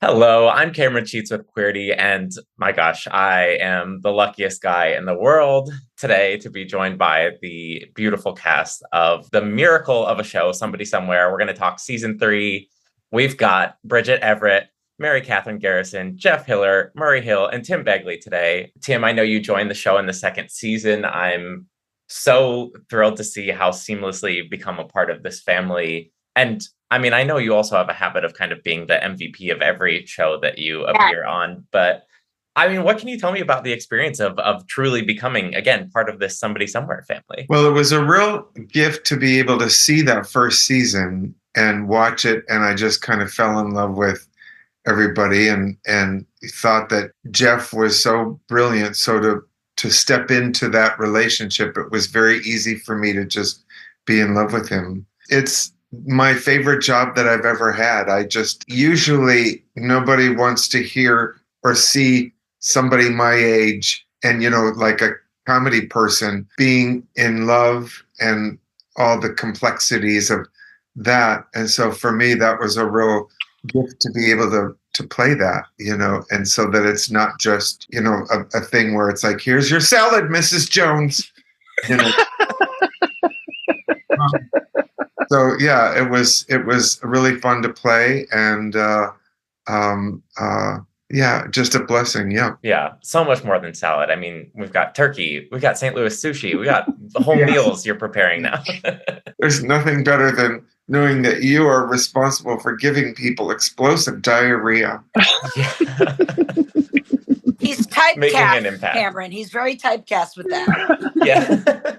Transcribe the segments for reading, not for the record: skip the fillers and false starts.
Hello, I'm Cameron Cheats with Queerty, and my gosh, I am the luckiest guy in the world today to be joined by the beautiful cast of the miracle of a show, Somebody Somewhere. We're going to talk season 3. We've got Bridget Everett, Maryc Catherine Garrison, Jeff Hiller, Murray Hill, and TIm Bagley today. Tim, I know you joined the show in the second season. I'm so thrilled to see how seamlessly you've become a part of this family. And I mean, I know you also have a habit of kind of being the MVP of every show that you appear on, but I mean, what can you tell me about the experience of truly becoming, again, part of this Somebody Somewhere family? Well, it was a real gift to be able to see that first season and watch it, and I just kind of fell in love with everybody and thought that Jeff was so brilliant. So to step into that relationship, it was very easy for me to just be in love with him. It's my favorite job that I've ever had. I just usually nobody wants to hear or see somebody my age and like a comedy person being in love and all the complexities of that. And so for me, that was a real gift to be able to play that, and so that it's not just, a thing where it's like, here's your salad, Mrs. Jones. You know. So yeah, it was really fun to play, and yeah, just a blessing. Yeah. Yeah, so much more than salad. I mean, we've got turkey, we've got St. Louis sushi, we got the whole meals you're preparing now. There's nothing better than knowing that you are responsible for giving people explosive diarrhea. Yeah. He's Making an typecast, impact. Cameron. He's very typecast with that. Yeah.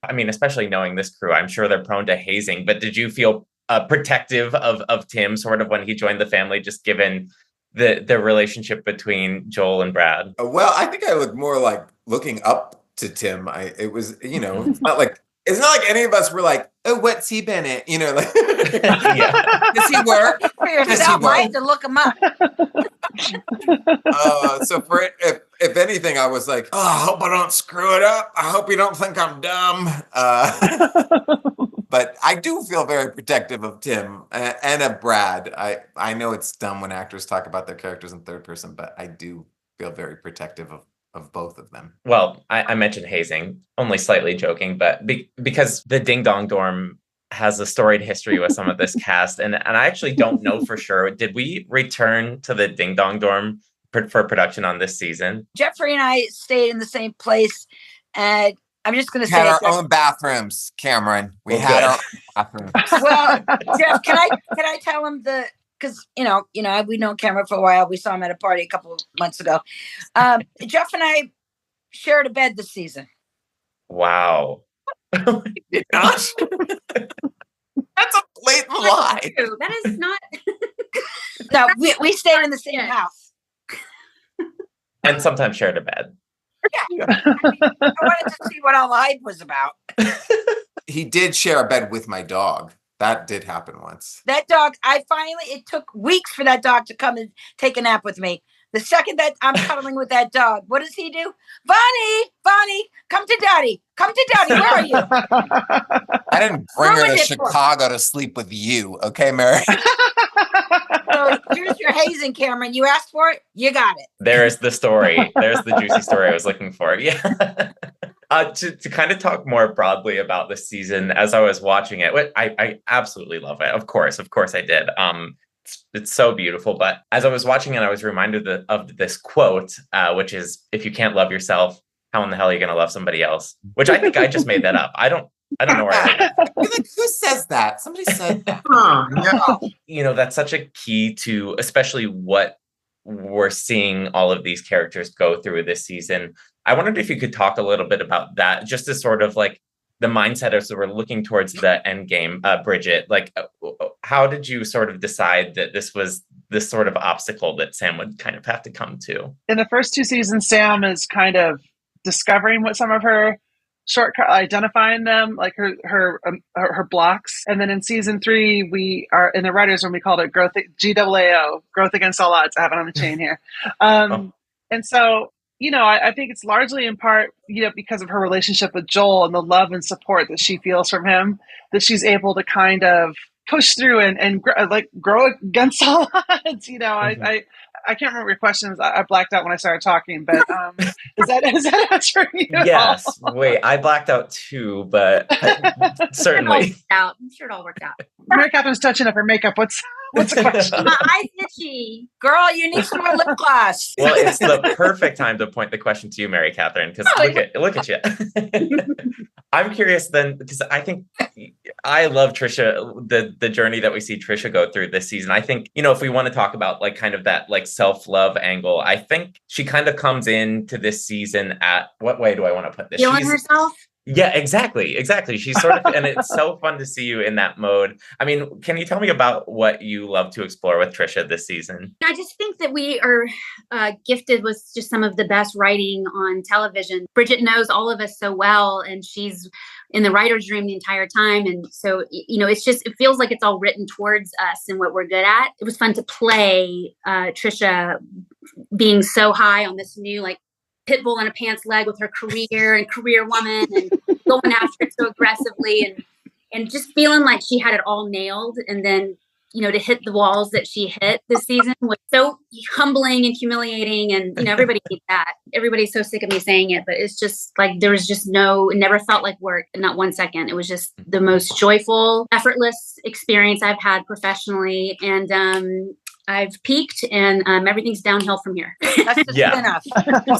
I mean, especially knowing this crew, I'm sure they're prone to hazing, but did you feel protective of Tim sort of when he joined the family, just given the relationship between Joel and Brad? Well, I think I look more like looking up to Tim. It was, it's not like any of us were like, oh, what's he been in? Like Yeah. does he work? For yourself, I had to look him up. So for it, if anything, I was like, oh, I hope I don't screw it up. I hope you don't think I'm dumb. But I do feel very protective of Tim and of Brad. I know it's dumb when actors talk about their characters in third person, but I do feel very protective of both of them. Well, I mentioned hazing, only slightly joking, but because the Ding Dong Dorm has a storied history with some of this cast, and I actually don't know for sure. Did we return to the Ding Dong Dorm for production on this season? Jeffrey and I stayed in the same place, and I'm just going to say had our own bathrooms, Cameron. We had our own bathrooms. Well, Jeff, can I tell him because we've known Cameron for a while. We saw him at a party a couple of months ago. Jeff and I shared a bed this season. Wow. Did not? That's a blatant lie. That is not. No, we stayed in the same house. And sometimes shared a bed. Yeah. I wanted to see what all the hype was about. He did share a bed with my dog. That did happen once. That dog, it took weeks for that dog to come and take a nap with me. The second that I'm cuddling with that dog, what does he do? Bonnie, come to daddy. Come to daddy. Where are you? I didn't bring her to Chicago to sleep with you. Okay, Mary? So here's your hazing, Cameron. You asked for it. You got it. There's the story. There's the juicy story I was looking for. Yeah. To kind of talk more broadly about this season, as I was watching it, I absolutely love it. Of course I did. It's so beautiful. But as I was watching it, I was reminded of this quote, which is, "If you can't love yourself, how in the hell are you going to love somebody else?" Which I think I just made that up. I don't know where I heard it. You're like, who says that? Somebody said that. Yeah. That's such a key to, especially what we're seeing all of these characters go through this season. I wondered if you could talk a little bit about that, just as sort of like the mindset as we're looking towards the end game. Bridget, like, how did you sort of decide that this was this sort of obstacle that Sam would kind of have to come to? In the first 2 seasons, Sam is kind of discovering what some of her shortcut, identifying them, like her blocks. And then in season 3, we are in the writers' room. We called it growth, GAAO, growth against all odds. I have it on the chain here. And so, I think it's largely in part, because of her relationship with Joel and the love and support that she feels from him, that she's able to kind of push through and like grow against all odds. Mhm. I can't remember your questions. I blacked out when I started talking, but is that answering you at all? Yes. Wait, I blacked out too, but certainly. I'm sure it all worked out. Maryc Catherine's touching up her makeup. What's the question? My eyes itchy. Girl, you need some more lip gloss. Well, it's the perfect time to point the question to you, Maryc Catherine, because look at you. I'm curious then, because I think I love Trisha, the journey that we see Trisha go through this season. I think, if we want to talk about like kind of that like self-love angle, I think she kind of comes into this season at, what way do I want to put this? Feeling herself? Yeah, exactly. She's sort of, and it's so fun to see you in that mode. I mean, can you tell me about what you love to explore with Trisha this season? I just think that we are gifted with just some of the best writing on television. Bridget knows all of us so well, and she's in the writer's room the entire time. And so, it feels like it's all written towards us and what we're good at. It was fun to play Trisha being so high on this new, like, pit bull in a pants leg with her career and career woman and going after it so aggressively and just feeling like she had it all nailed. And then, to hit the walls that she hit this season was so humbling and humiliating. And, everybody hates that. Everybody's so sick of me saying it, but it's just like, there was just it never felt like work, not 1 second. It was just the most joyful, effortless experience I've had professionally. And, I've peaked and everything's downhill from here. That's the spin-off.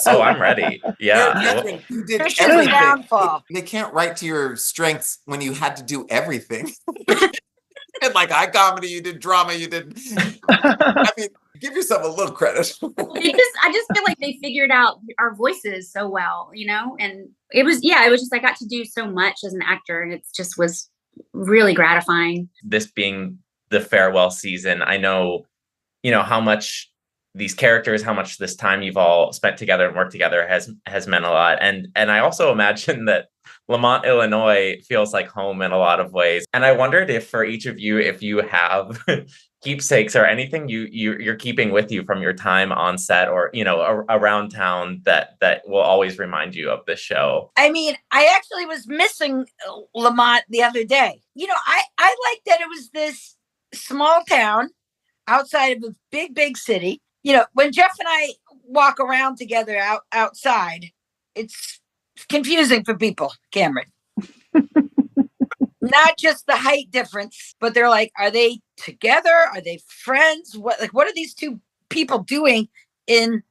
Oh, I'm ready. Yeah. You did Trisha's everything. downfall. They can't write to your strengths when you had to do everything. And like high comedy, you did drama, you did. I mean, give yourself a little credit. I just feel like they figured out our voices so well, and it was just, I got to do so much as an actor, and it just was really gratifying. This being the farewell season, I know, how much these characters, how much this time you've all spent together and worked together has meant a lot. And I also imagine that Lamont, Illinois feels like home in a lot of ways. And I wondered if for each of you, if you have keepsakes or anything you're keeping with you from your time on set or, around town that will always remind you of this show. I mean, I actually was missing Lamont the other day. I like that it was this small town outside of a big city. When Jeff and I walk around together outside, it's confusing for people, Cameron. Not just the height difference, but they're like, are they together? Are they friends? What are these two people doing in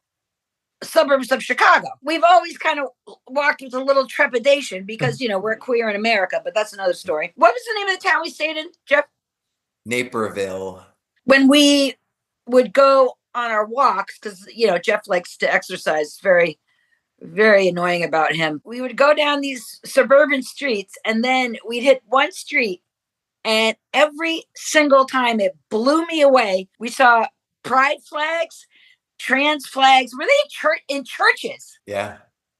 suburbs of Chicago? We've always kind of walked with a little trepidation because, we're queer in America, but that's another story. What was the name of the town we stayed in, Jeff? Naperville. When we would go on our walks, because, Jeff likes to exercise, it's very, very annoying about him. We would go down these suburban streets and then we'd hit one street and every single time it blew me away. We saw pride flags, trans flags. Were they in churches? Yeah.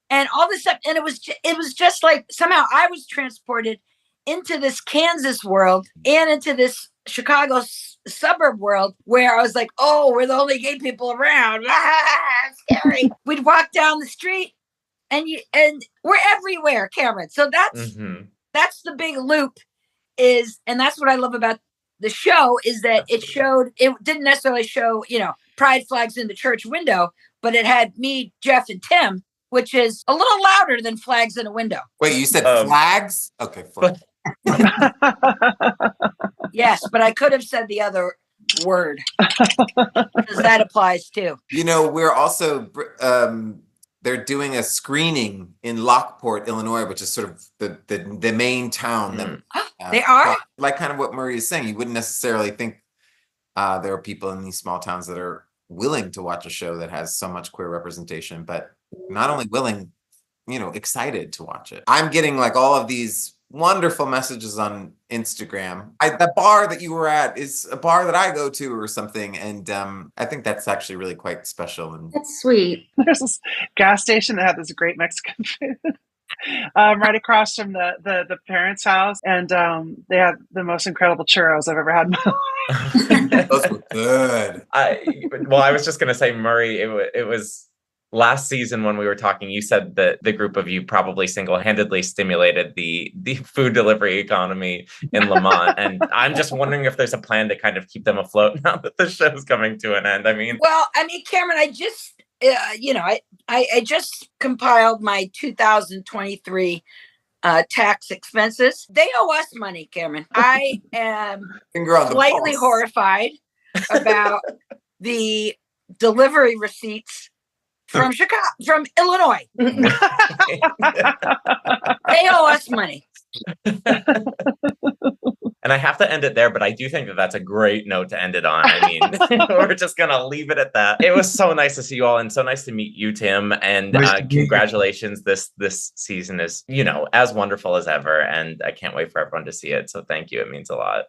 And all this stuff. And it was just like somehow I was transported into this Kansas world and into this Chicago suburb world where I was like, oh, we're the only gay people around. Scary. We'd walk down the street and we're everywhere, Cameron. So that's the big loop and that's what I love about the show is that it didn't necessarily show, pride flags in the church window, but it had me, Jeff, and Tim, which is a little louder than flags in a window. Wait, you said flags? Okay, fine. Yes, but I could have said the other word because that applies too. We're also they're doing a screening in Lockport, Illinois, which is sort of the main town. They are like kind of what Marie is saying. You wouldn't necessarily think there are people in these small towns that are willing to watch a show that has so much queer representation, but not only willing, excited to watch it. I'm getting like all of these wonderful messages on Instagram. The bar that you were at is a bar that I go to or something. And I think that's actually really quite special. And that's sweet. There's this gas station that had this great Mexican food right across from the parents' house. And they had the most incredible churros I've ever had in my life. Those were good. I was just going to say, Murray, it was last season when we were talking, you said that the group of you probably single-handedly stimulated the food delivery economy in Lamont. And I'm just wondering if there's a plan to kind of keep them afloat now that the show's coming to an end. I mean, Cameron, I just, I just compiled my 2023 tax expenses. They owe us money, Cameron. I am slightly horrified about the delivery receipts from Chicago, from Illinois. They owe us money. And I have to end it there, but I do think that that's a great note to end it on. I mean, we're just going to leave it at that. It was so nice to see you all and so nice to meet you, Tim. And congratulations. This season is, as wonderful as ever. And I can't wait for everyone to see it. So thank you. It means a lot.